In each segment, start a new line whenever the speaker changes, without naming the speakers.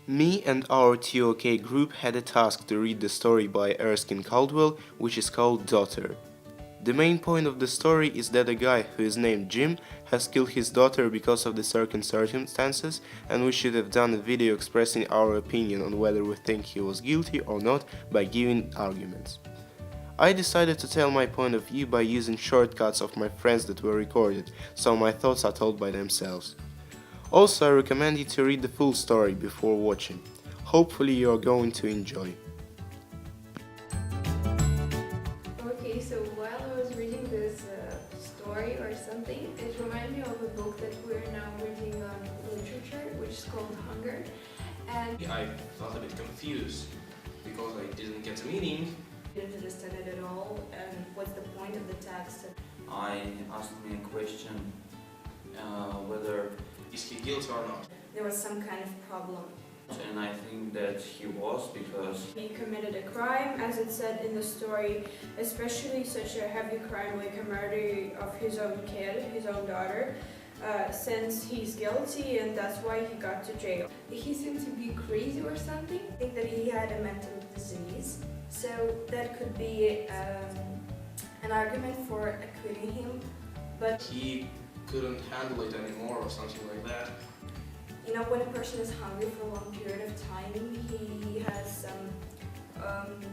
Me and our TOK group had a task to read the story by Erskine Caldwell, which is called Daughter. The main point of the story is that a guy who is named Jim has killed his daughter because of the certain circumstances, and we should have done a video expressing our opinion on whether we think he was guilty or not by giving arguments. I decided to tell my point of view by using shortcuts of my friends that were recorded, so my thoughts are told by themselves. Also, I recommend you to read the full story before watching. Hopefully you are going to enjoy.
Okay, so while I was reading this story or something, it reminded me of a book that we're now reading on literature, which is called Hunger. And
I felt a bit confused because I didn't get the meaning.
didn't understand it at all, and what's the point of the text?
I asked me a question whether
Is he guilty or not?
There was some kind of problem.
and I think that he was because
He committed a crime, as it said in the story, especially such a heavy crime like a murder of his own kid, his own daughter, since he's guilty and that's why he got to jail. He seemed to be crazy or something. I think that he had a mental disease, so that could be an argument for acquitting him, but
He couldn't handle it anymore or something like that.
you know, when a person is hungry for a long period of time, he has some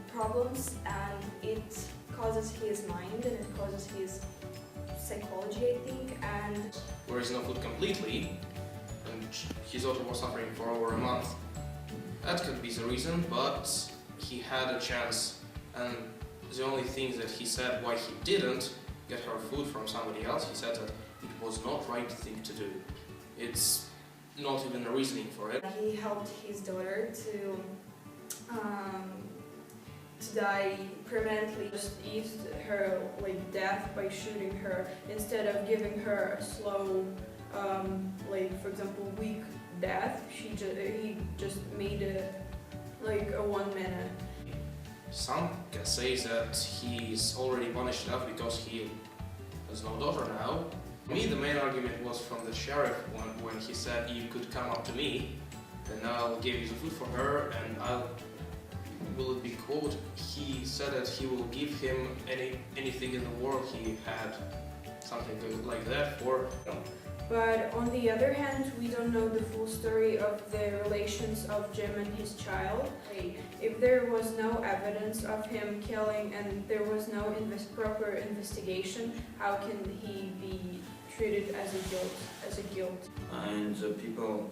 problems, and it causes his mind and it causes his psychology, I think, and
Where is no food completely, and his daughter was suffering for over a month. That could be the reason, but he had a chance, and the only thing that he said why he didn't get her food from somebody else, he said that it was not right thing to do. It's not even a reasoning for it.
he helped his daughter to die permanently. Just eased her like death by shooting her instead of giving her a slow, like for example, weak death. He just made it like a 1 minute.
Some can say that he's already punished enough because he has no daughter now. For me, the main argument was from the sheriff when he said, "You could come up to me, and I'll give you the food for her, and will it be quote? He said that he will give him anything in the world he had, something like that for."
But on the other hand, we don't know the full story of the relations of Jim and his child. If there was no evidence of him killing and there was no proper investigation, how can he be treated as a guilt?
and people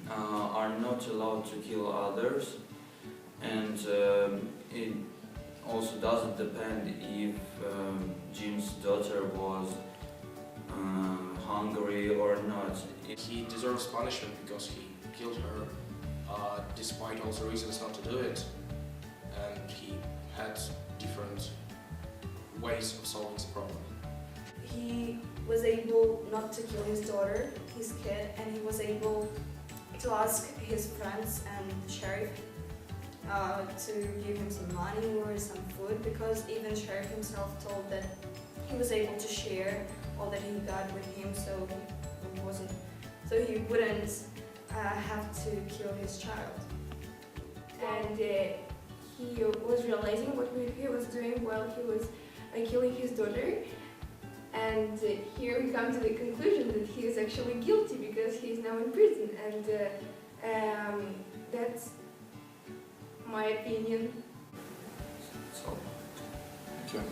are not allowed to kill others, and it also doesn't depend if Jim's daughter was hungry or not.
He deserves punishment because he killed her, despite all the reasons not to do it, and he had different ways of solving the problem.
He was able not to kill his daughter, his kid, and he was able to ask his friends and the sheriff to give him some money or some food, because even the sheriff himself told that he was able to share all that he got with him, so he wouldn't have to kill his child.
And he was realizing what he was doing while he was killing his daughter, and here we come to the conclusion that he is actually guilty because he is now in prison, and that's my opinion.
So,
Okay.